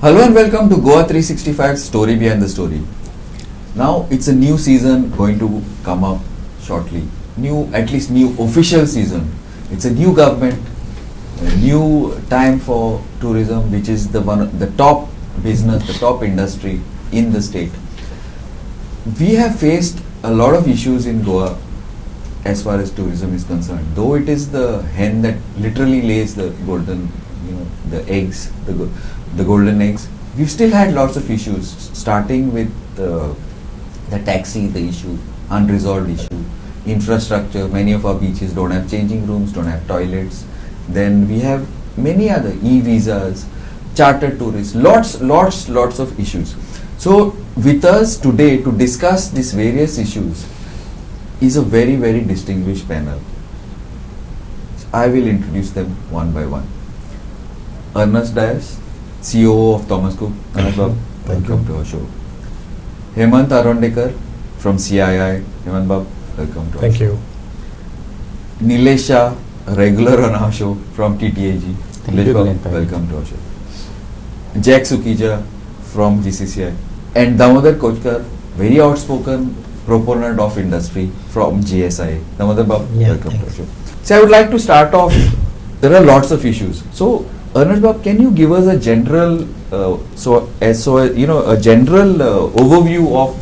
Hello and welcome to Goa 365 Story Behind the Story. Now it's a new season going to come up shortly. At least new official season. It's a new government, a new time for tourism, which is the top business, the top industry in the state. We have faced a lot of issues in Goa as far as tourism is concerned. Though it is the hen that literally lays the golden, the eggs, the golden eggs, we've still had lots of issues, starting with the taxi, the issue, unresolved issue, infrastructure. Many of our beaches don't have changing rooms, don't have toilets. Then we have many other e-visas, charter tourists, lots of issues. So with us today to discuss these various issues is a very, very distinguished panel. I will introduce them one by one. Ernest Dias, CEO of Thomas Cook. Welcome to our show. Hemant Arondekar from CII. Hemant Bab, welcome to our show. Thank you. Nilesh Shah, a regular on our show from TTAG. Thank Welcome to our show. Jack Sukija from GCCI. And Damodar Kochkar, very outspoken proponent of industry from GSI. Damodar Bab, welcome to our show. So I would like to start off, there are lots of issues. So Ernest Bab, can you give us a general, a general overview of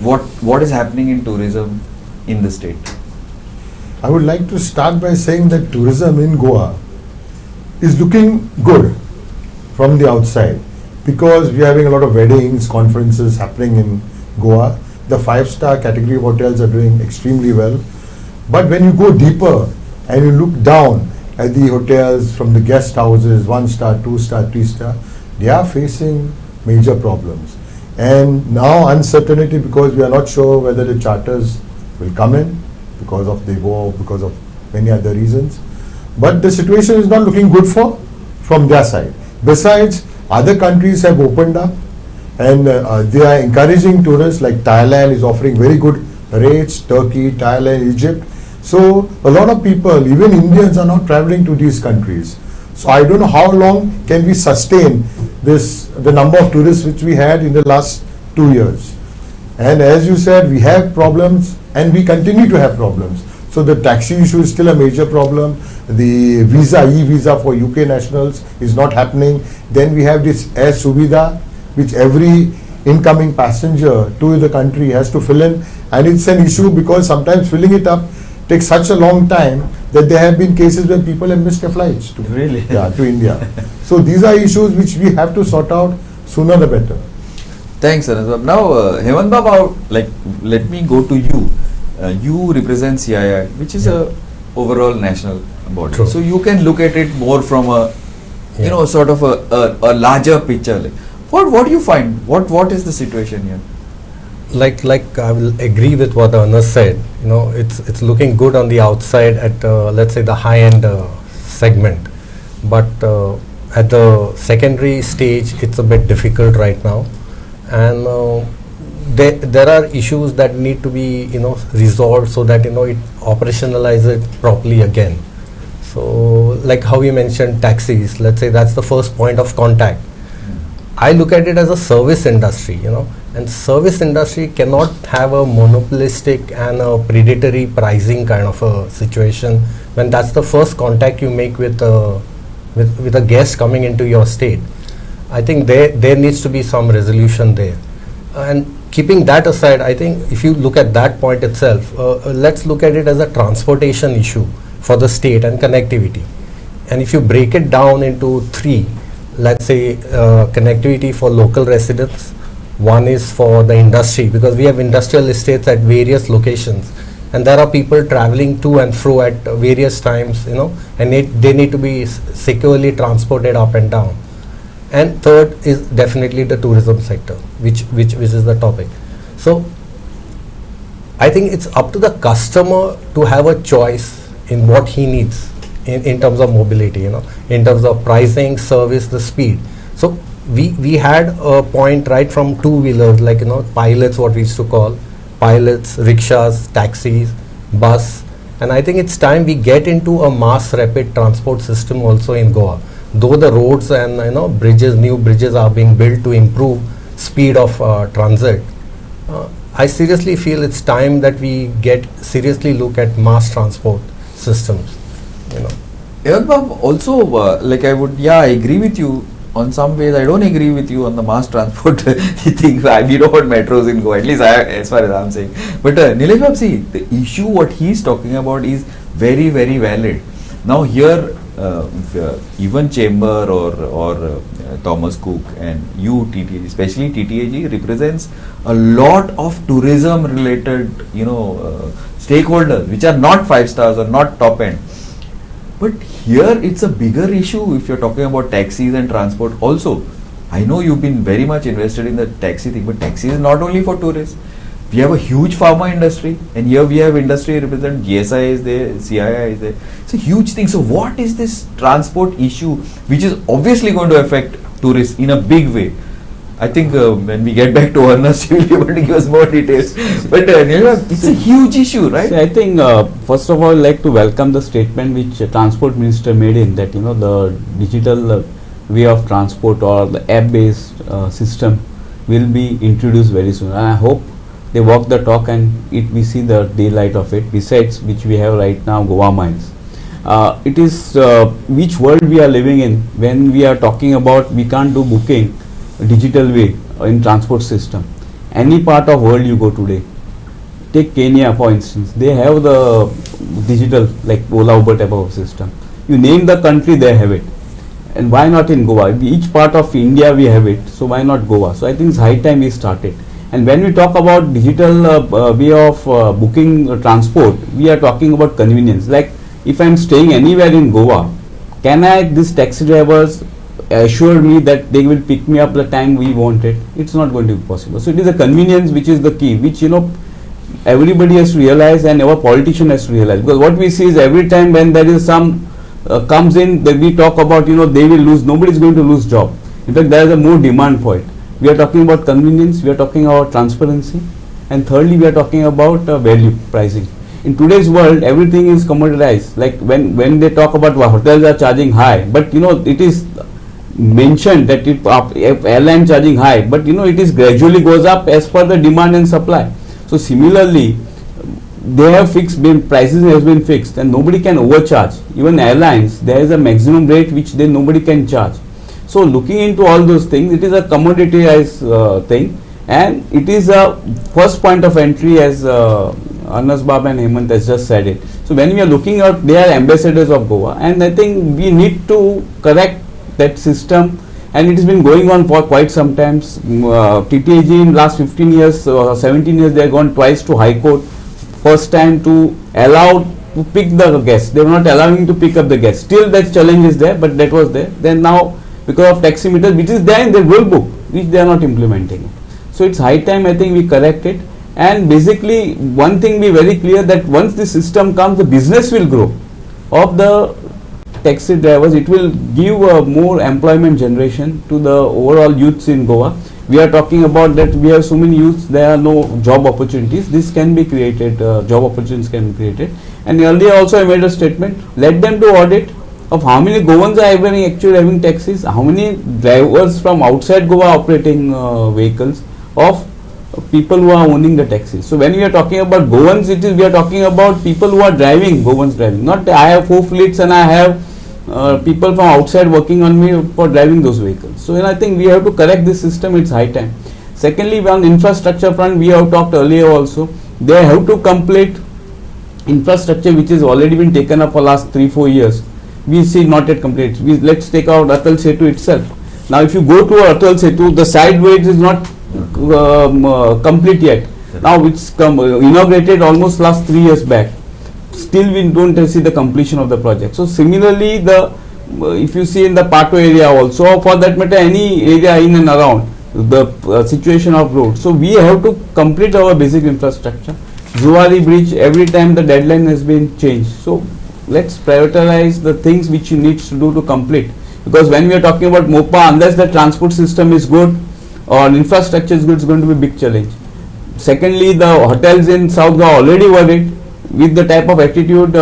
what is happening in tourism in the state? I would like to start by saying that tourism in Goa is looking good from the outside because we are having a lot of weddings, conferences happening in Goa. The 5-star category of hotels are doing extremely well. But when you go deeper and you look down at the hotels from the guest houses, 1-star, 2-star, 3-star, they are facing major problems. And now uncertainty because we are not sure whether the charters will come in because of the war, because of many other reasons. But the situation is not looking good from their side. Besides, other countries have opened up and they are encouraging tourists, like Thailand is offering very good rates, Turkey, Thailand, Egypt. So a lot of people, even Indians, are not traveling to these countries. So I don't know how long can we sustain the number of tourists which we had in the last 2 years. And as you said, we have problems and we continue to have problems. So the taxi issue is still a major problem. The e-visa for UK nationals is not happening. Then we have this Air Suvidha, which every incoming passenger to the country has to fill in. And it's an issue because sometimes filling it up takes such a long time that there have been cases where people have missed their flights to India. So these are issues which we have to sort out sooner the better. Thanks, Ernest. Now, Hemant Baba, let me go to you. You represent CII, which is a overall national body. True. So you can look at it more from a, sort of a larger picture. What do you find? What is the situation here? Like I will agree with what Ernest said. It's looking good on the outside at let's say the high end segment, but at the secondary stage it's a bit difficult right now, and there are issues that need to be resolved so that it operationalize it properly again. So like how you mentioned taxis, let's say that's the first point of contact. I look at it as a service industry, and service industry cannot have a monopolistic and a predatory pricing kind of a situation when that's the first contact you make with a guest coming into your state. I think there needs to be some resolution there. And keeping that aside, I think if you look at that point itself, let's look at it as a transportation issue for the state and connectivity. And if you break it down into 3, let's say connectivity for local residents, one is for the industry because we have industrial estates at various locations and there are people traveling to and fro at various times, and they need to be securely transported up and down. And third is definitely the tourism sector, which is the topic. So I think it's up to the customer to have a choice in what he needs in terms of mobility, in terms of pricing, service, the speed. So we had a point right from two-wheelers, like pilots, what we used to call pilots, rickshaws, taxis, bus, and I think it's time we get into a mass rapid transport system also in Goa. though the roads and bridges, new bridges are being built to improve speed of transit, I seriously feel it's time that we get seriously look at mass transport systems. Evan Bob, also, I agree with you. On some ways, I don't agree with you on the mass transport thing. We don't want metros in Goa, at least as far as I'm saying. But Nilesh Bab, see, the issue what he's talking about is very, very valid. Now here, even Chamber or Thomas Cook and you, TTAG, especially TTAG, represents a lot of tourism-related, stakeholders, which are not 5 stars or not top end. But here it's a bigger issue if you're talking about taxis and transport also. I know you've been very much invested in the taxi thing, but taxi is not only for tourists. We have a huge pharma industry, and here we have industry represented, GSI is there, CII is there. It's a huge thing. So what is this transport issue which is obviously going to affect tourists in a big way? I think when we get back to Ernest, you will be able to give us more details. But it's a huge issue, right? See, I think first of all, I'd like to welcome the statement which Transport Minister made in that the digital way of transport or the app-based system will be introduced very soon. And I hope they walk the talk and we see the daylight of it. Besides which we have right now Goa Miles. It is which world we are living in when we are talking about we can't do booking digital way in transport system. Any part of world you go today, take Kenya for instance, they have the digital like Ola Uber type of system. You name the country, they have it. And why not in Goa? Each part of India we have it, so why not Goa? So I think it's high time we started. And when we talk about digital way of booking transport, we are talking about convenience. Like if I'm staying anywhere in Goa, can these taxi drivers assure me that they will pick me up the time we want it? It's not going to be possible. So it is a convenience which is the key, which everybody has to realize and our politician has to realize. Because what we see is every time when there is some comes in, that we talk about they will lose, nobody is going to lose job. In fact, there is a more demand for it. We are talking about convenience, we are talking about transparency, and thirdly we are talking about value pricing. In today's world, everything is commoditized. Like when they talk about hotels are charging high, but it is mentioned that if airline charging high, but it is gradually goes up as per the demand and supply. So similarly, they have fixed prices has been fixed and nobody can overcharge. Even airlines, there is a maximum rate which nobody can charge. So looking into all those things, it is a commoditized thing, and it is a first point of entry as Anas Bab and Hemant has just said it. So when we are looking at, they are ambassadors of Goa, and I think we need to correct that system, and it has been going on for quite some time. TTAG in last 15 years, 17 years, they have gone twice to High Court. First time to allow to pick the guests, they were not allowing to pick up the guests. Still that challenge is there, but that was there. Then now because of taximeters which is there in the rule book, which they are not implementing it. So it's high time I think we correct it, and basically one thing be very clear that once the system comes, the business will grow of the taxi drivers. It will give more employment generation to the overall youths in Goa. We are talking about that we have so many youths, there are no job opportunities. This can be created, job opportunities can be created. And earlier also I made a statement, let them do audit of how many Goans are actually having taxis, how many drivers from outside Goa operating vehicles, of people who are owning the taxis. So when we are talking about Goans, we are talking about people who are driving, Goans driving. Not I have 4 fleets and I have people from outside working on me for driving those vehicles. So I think we have to correct this system, it's high time. Secondly, on infrastructure front, we have talked earlier also, they have to complete infrastructure which has already been taken up for last 3-4 years. We see not yet complete. Let's take out Atal Setu itself. Now if you go to Atal Setu, the sideways is not complete yet. Now it's inaugurated almost last 3 years back. Still we don't see the completion of the project. So similarly, if you see in the Pato area also, for that matter any area in and around the situation of road. So we have to complete our basic infrastructure. Zuari Bridge, every time the deadline has been changed. So let's prioritize the things which you need to do to complete. Because when we are talking about MOPA, unless the transport system is good or infrastructure is good, it's going to be a big challenge. Secondly, the hotels in South Goa already worried with the type of attitude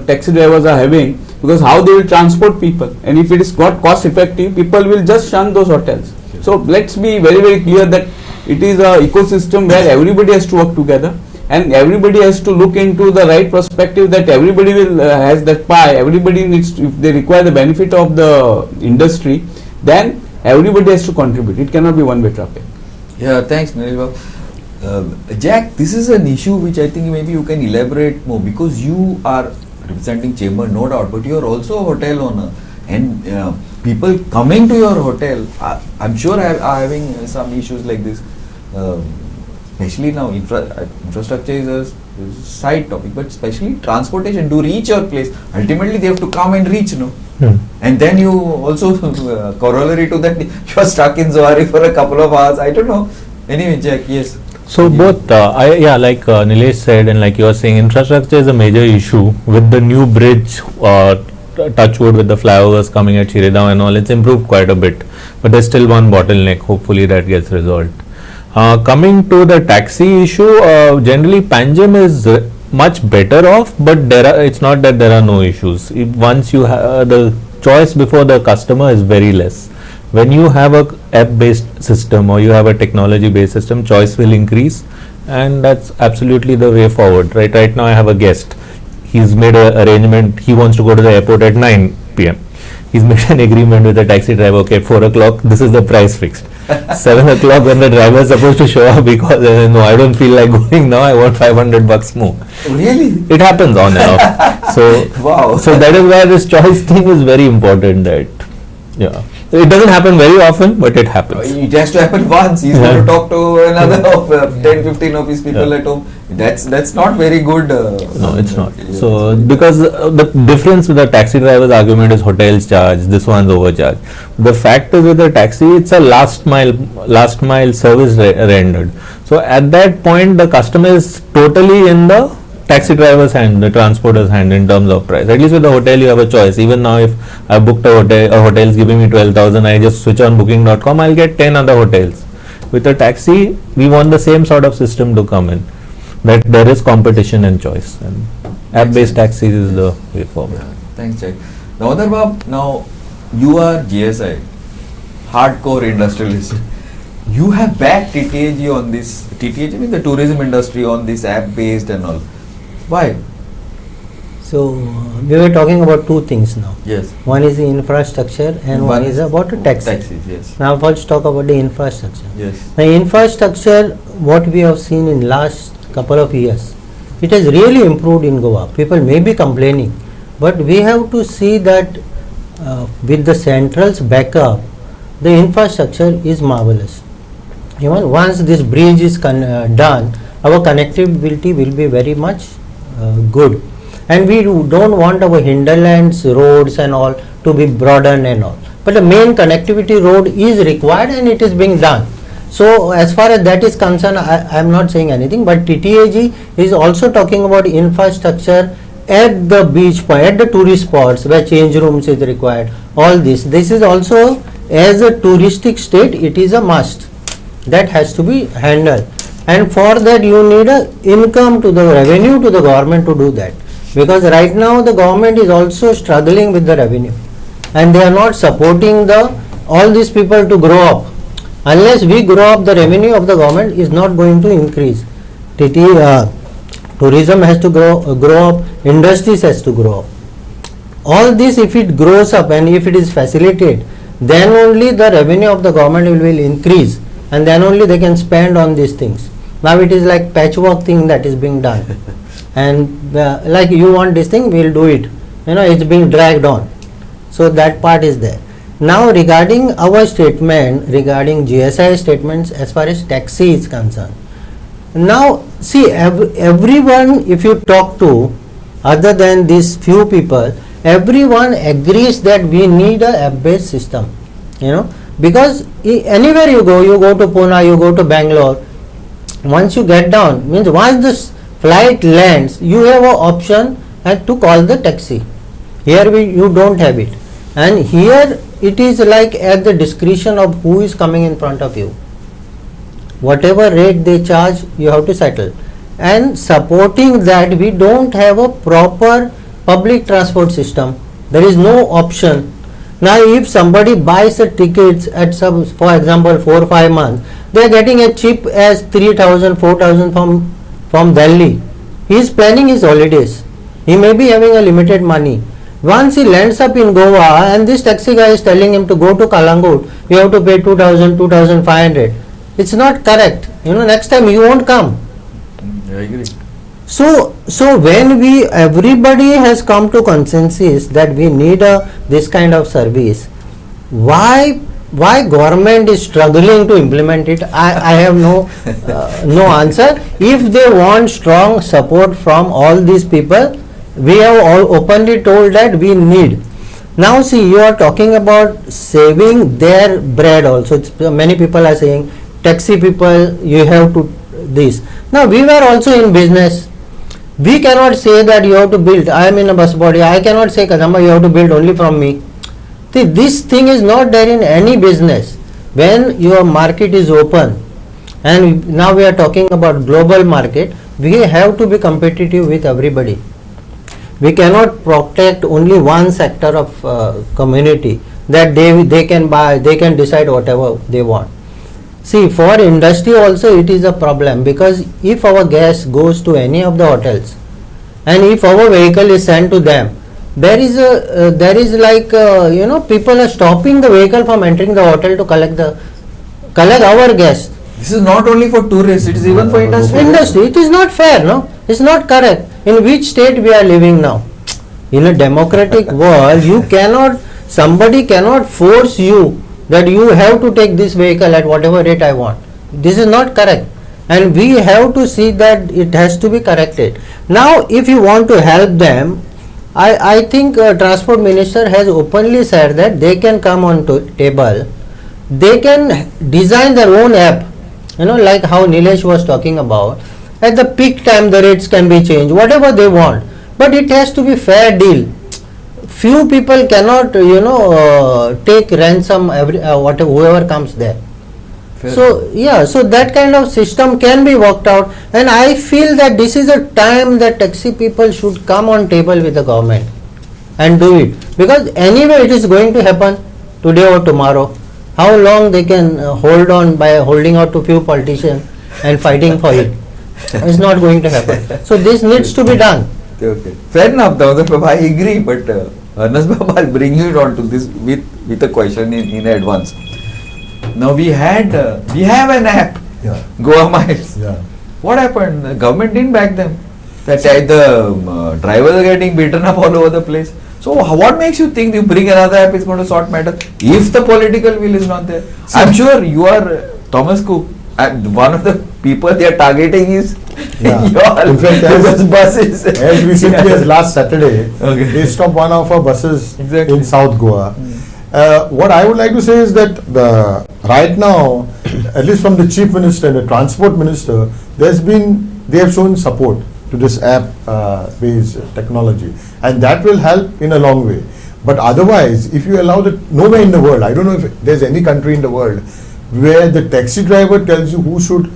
taxi drivers are having. because how they will transport people, and if it is not cost effective, people will just shun those hotels. So let's be very, very clear that it is a ecosystem where everybody has to work together, and everybody has to look into the right perspective, that everybody will has that pie. Everybody needs to, if they require the benefit of the industry, then everybody has to contribute. It cannot be one-way traffic. Yeah, thanks, Nilil. Jack, this is an issue which I think maybe you can elaborate more, because you are representing Chamber, no doubt, but you are also a hotel owner, and people coming to your hotel, I'm sure are having some issues like this. Especially now, infrastructure is a side topic, but especially transportation to reach your place. Ultimately, they have to come and reach, no? And then you also corollary to that, you are stuck in Zuari for a couple of hours. I don't know. Anyway, Jack, yes. So both, like Nilesh said, and like you are saying, infrastructure is a major issue. With the new bridge, touchwood, with the flyovers coming at Chiredam and all, it's improved quite a bit. But there's still one bottleneck. Hopefully that gets resolved. Coming to the taxi issue, generally Panjim is much better off, but it's not that there are no issues. Once you have the choice before the customer is very less. When you have a app-based system or you have a technology-based system, choice will increase, and that's absolutely the way forward. Right now I have a guest. He's made an arrangement. He wants to go to the airport at 9 p.m. He's made an agreement with the taxi driver. Okay, 4 o'clock, this is the price fixed. 7 o'clock when the driver is supposed to show up, because no, I don't feel like going now, I want $500 more. Really? It happens on and off. So, wow. So that is why this choice thing is very important. That, yeah, it doesn't happen very often, but it happens. It has to happen once. He's going to talk to another of 10-15 of his people at home. That's not very good. No, it's not. So because the difference with the taxi driver's argument is hotels charge, this one's overcharge. The fact is, with the taxi, it's a last mile service rendered. So at that point, the customer is totally in the taxi driver's hand, the transporter's hand in terms of price. At least with the hotel, you have a choice. Even now, if I booked a hotel is giving me 12,000, I just switch on booking.com, I'll get 10 other hotels. With a taxi, we want the same sort of system to come in, that there is competition and choice, and app-based taxis is the way forward. Yeah, thanks, Jack. Now, now you are GSI, hardcore industrialist. You have backed TTAG on this. TTAG means the tourism industry on this app-based and all. Why? So we were talking about two things now. Yes. One is the infrastructure and one is about the taxis. Taxis, yes. Now first talk about the infrastructure. Yes. The infrastructure, what we have seen in last couple of years, it has really improved in Goa. People may be complaining, but we have to see that with the central's backup, the infrastructure is marvelous. Even once this bridge is done, our connectivity will be very much good, and we don't want our hinterlands roads and all to be broadened and all, but the main connectivity road is required and it is being done. So as far as that is concerned, I am not saying anything, but TTAG is also talking about infrastructure at the beach point, at the tourist spots where change rooms is required. All this is also, as a touristic state, it is a must that has to be handled, and for that you need a income to the revenue to the government to do that, because right now the government is also struggling with the revenue and they are not supporting all these people to grow up. Unless we grow up, the revenue of the government is not going to increase. Tourism has to grow up, industries has to grow up. All this, if it grows up and if it is facilitated, then only the revenue of the government will increase, and then only they can spend on these things. Now it is like patchwork thing that is being done, and like you want this thing, we will do it. It's being dragged on. So that part is there. Now regarding our statement, regarding GSI statements as far as taxi is concerned. Now see, everyone, if you talk to, other than these few people, everyone agrees that we need a app-based system. Because anywhere you go to Pune, you go to Bangalore, once you get down, means once the flight lands, you have an option to call the taxi. Here you don't have it, and here it is like at the discretion of who is coming in front of you. Whatever rate they charge, you have to settle. And supporting that, we don't have a proper public transport system. There is no option. Now if somebody buys the tickets at some, for example 4 or 5 months, they are getting as cheap as 3,000, 4,000 from Delhi. He is planning his holidays. He may be having a limited money. Once he lands up in Goa and this taxi guy is telling him to go to Kalangut, you have to pay 2,000, 2,500. It's not correct. Next time you won't come. I agree. So when everybody has come to consensus that we need this kind of service, why government is struggling to implement it? I have no answer. If they want strong support from all these people, we have all openly told that we need. Now see, you are talking about saving their bread also. Many people are saying taxi people, you have to this. Now we were also in business. We cannot say that you have to build. I am in a bus body. I cannot say Kadamba, you have to build only from me. See, this thing is not there in any business. When your market is open, and now we are talking about global market, we have to be competitive with everybody. We cannot protect only one sector of community that they can buy, they can decide whatever they want. See, for industry also it is a problem, because if our gas goes to any of the hotels and if our vehicle is sent to them, there is like people are stopping the vehicle from entering the hotel to collect our gas. This is not only for tourists, it is even for industry. It is not fair, no? It's not correct. In which state we are living now? In a democratic world, somebody cannot force you that you have to take this vehicle at whatever rate I want. This is not correct, and we have to see that it has to be corrected. Now if you want to help them, I think Transport Minister has openly said that they can come on to table, they can design their own app, like how Nilesh was talking about. At the peak time the rates can be changed, whatever they want, but it has to be fair deal. Few people cannot take ransom whoever comes there. Fair. So that kind of system can be worked out, and I feel that this is a time that taxi people should come on table with the government and do it, because anyway it is going to happen today or tomorrow. How long they can hold on by holding out to few politicians and fighting for it? It's not going to happen. So this needs to be done. Okay. Fair enough, Damodar Prabhu, I agree, but Ernest Babu, I'll bring you on to this with a question in advance. Now we have an app, Yeah. Goa Miles. Yeah. What happened? The government didn't back them. The drivers are getting beaten up all over the place. So what makes you think you bring another app is going to sort matter if the political will is not there? I'm sure you are Thomas Cook, and one of the people they are targeting is your In fact, buses. as recently as last Saturday, Okay. they stopped one of our buses Exactly. in South Goa. What I would like to say is that right now, at least from the Chief Minister and the Transport Minister, they have shown support to this app-based technology, and that will help in a long way. But otherwise, if you allow that, nowhere in the world, I don't know if there's any country in the world where the taxi driver tells you who should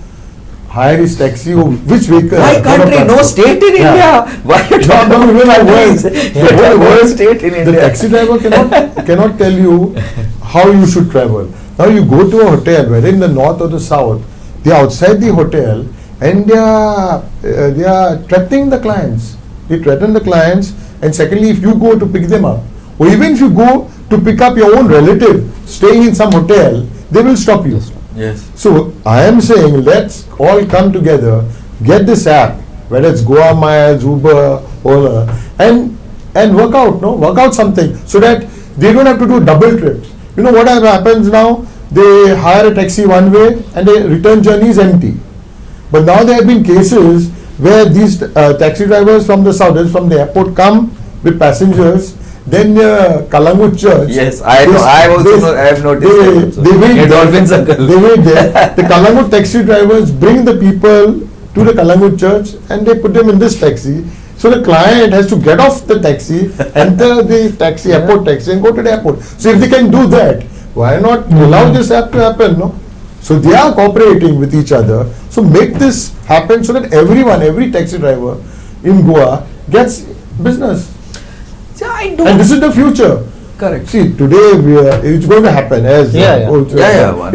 hire his taxi or which vehicle. Why country? No state in India. Why you talk about even the countries? world. The whole state in The India. taxi driver cannot tell you how you should travel. Now you go to a hotel, whether in the north or the south, they are outside the hotel and they are threatening the clients. They threaten the clients, and secondly, if you go to pick them up, or even if you go to pick up your own relative staying in some hotel, they will stop you. Yes. So I am saying, let's all come together, get this app, whether it's Goa Miles, Uber, Ola, and work out something so that they don't have to do double trips. You know what happens now? They hire a taxi one way and the return journey is empty. But now there have been cases where these taxi drivers from the south, from the airport, come with passengers. Then Kalangut Church. Yes, I know. I have noticed. They wait Near there. Dolphin Circle. They wait there. The Kalangut taxi drivers bring the people to the Kalangut Church and they put them in this taxi. So the client has to get off the taxi, enter the taxi, airport taxi, and go to the airport. So if they can do that, why not allow this app to happen? No. So they are cooperating with each other. So make this happen so that every taxi driver in Goa gets business. See, I don't. And this is the future. Correct. See, today it's going to happen as one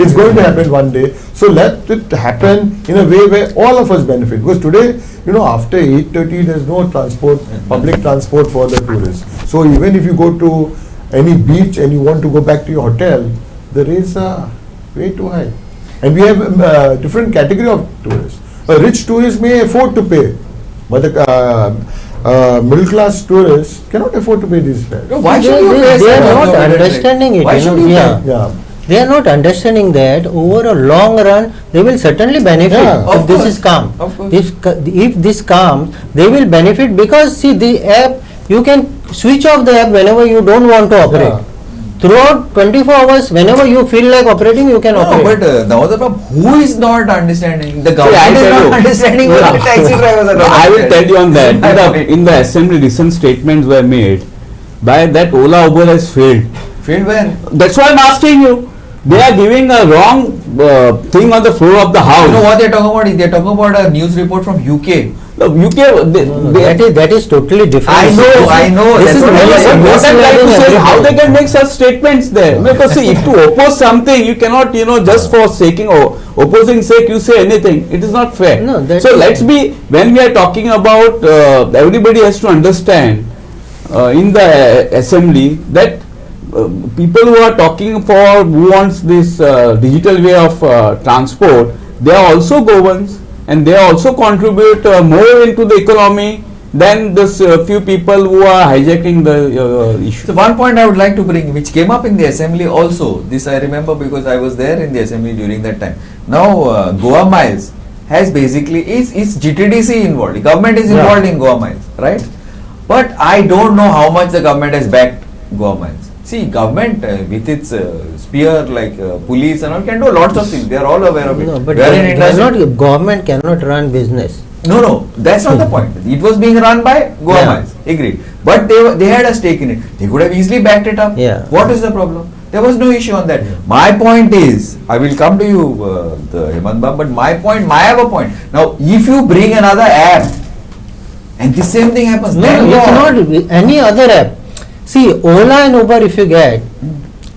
it's day. going to happen one day. So let it happen in a way where all of us benefit. Because today, after 8:30, there's no transport, public transport for the tourists. So even if you go to any beach and you want to go back to your hotel, the rates are way too high. And we have different category of tourists. A rich tourist may afford to pay, but the middle class tourists cannot afford to pay these fares. No, why should you pay? They are not understanding it. Why should you pay? Yeah. They are not understanding that over a long run they will certainly benefit Yeah. if Of this course. is calm. Of course. If this comes, they will benefit because see the app, you can switch off the app whenever you don't want to operate. Yeah. Throughout 24 hours, whenever you feel like operating, you can No, operate. but the other problem, who is not understanding? The I government is tell not you. understanding what the taxi drivers are No, not I will tell you on that. understanding. In the assembly, recent statements were made by that Ola Uber has failed. Failed when? That's why I'm asking you. They are giving a wrong thing on the floor of the house. You know what they're talking about? They're talking about a news report from UK. The UK, That is totally different. I know. This That's is what I'm very saying. what I'm trying to misleading say is how they everybody. can make such statements there. Because see, if to oppose something, you cannot, just for opposing sake, you say anything. It is not fair. No, that so is- let's be, when we are talking about, everybody has to understand in the assembly that people who are talking for, who wants this digital way of transport, they are also governments and they also contribute more into the economy than this few people who are hijacking the issue. So one point I would like to bring, which came up in the assembly also. This I remember because I was there in the assembly during that time. Now Goa Miles has basically is GTDC involved. The government is involved in Goa Miles, right? But I don't know how much the government has backed Goa Miles. See, government with its spear like police and all can do lots of things. They are all aware of it. No, but We are in they are industry. not, government cannot run business. No, that's not the point. It was being run by Goa Yeah. Miles. Agreed. But they had a stake in it. They could have easily backed it up. Yeah. What is the problem? There was no issue on that. My point is, I will come to you, the Hemant Bab, but I have a point. Now, if you bring another app and the same thing happens, No, then it's what? not any other app. See, Ola and Uber, if you get,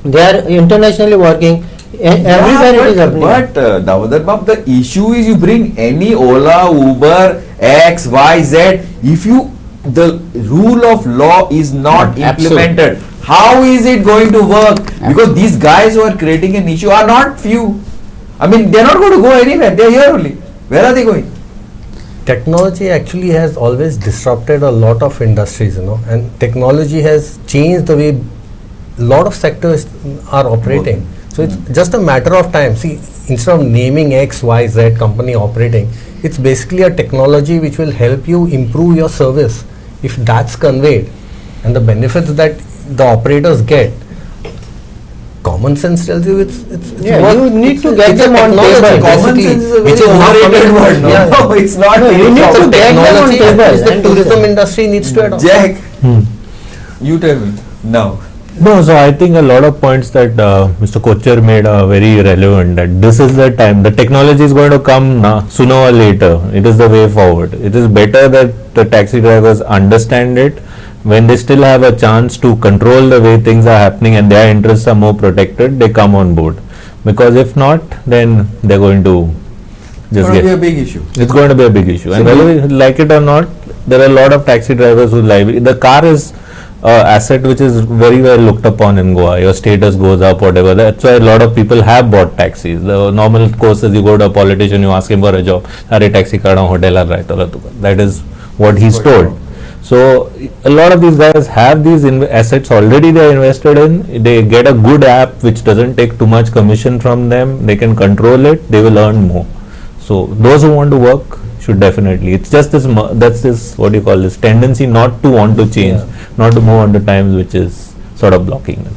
they are internationally working. Everywhere it is happening. But Damodar Bab, the issue is you bring any Ola, Uber, X, Y, Z. If the rule of law is not Absolutely. implemented, how is it going to work? Because these guys who are creating an issue are not few. I mean, they're not going to go anywhere. They're here only. Where are they going? Technology actually has always disrupted a lot of industries, and technology has changed the way a lot of sectors are operating. So it's just a matter of time. See, instead of naming X, Y, Z company operating, it's basically a technology which will help you improve your service. If that's conveyed and the benefits that the operators get, common sense tells you it's Yeah, work. you need to It's get a them on technology, table. Common basically, sense is a which very not overrated coming- word. No, Yeah. no, it's not. No, you very need to proper. get them on Technology table which the and tourism discuss. industry needs to adopt. Jack, you tell me now. No, so I think a lot of points that Mr. Kocher made are very relevant. That this is the time. The technology is going to come now, sooner or later. It is the way forward. It is better that the taxi drivers understand it when they still have a chance to control the way things are happening and their interests are more protected. They come on board, because if not, then they're going to It's just going to be a get. big issue. It's going to be a big issue, and whether we like it or not, there are a lot of taxi drivers who like the car is asset which is very well looked upon in Goa. Your status goes up, whatever. That's why a lot of people have bought taxis. The normal course is you go to a politician, you ask him for a job. Are taxi card hotel that is what he's told. So a lot of these guys have these assets already they are invested in. They get a good app which doesn't take too much commission from them. They can control it. They will earn more. So those who want to work should definitely. It's just this that's this what do you call this tendency not to want to change, not to move on to times which is sort of blocking them.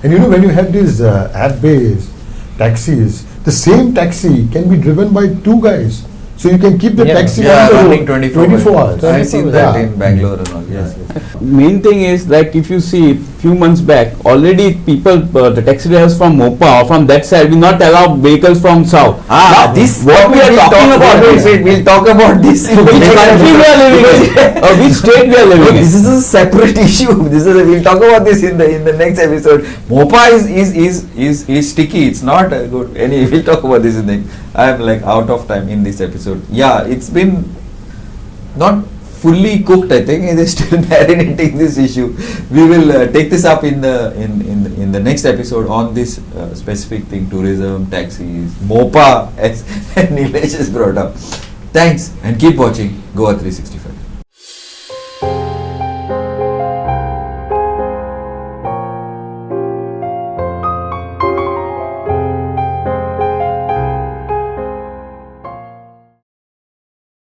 And when you have these app-based taxis, the same taxi can be driven by two guys. So you can keep the Yeah. taxi Yeah, on the running road 24 hours. I've seen that Yeah. in Bangalore and all. Yes, yes. Main thing is, like, if you see few months back, already people, the taxi drivers from Mopa or from that side will not allow vehicles from south. Now, This what we are talking about Wait, is wait, we'll talk about this in the which next country we are living in, or which state we are No, living in. this is a separate issue. We'll talk about this in the next episode. Mopa is sticky. It's not good. Anyway, we'll talk about this in the. I'm like out of time in this episode. Yeah, it's been not fully cooked. I think it is still marinating this issue. We will take this up in the next episode on this specific thing: tourism, taxis, Mopa, as Nilesh has brought up. Thanks and keep watching Goa 365.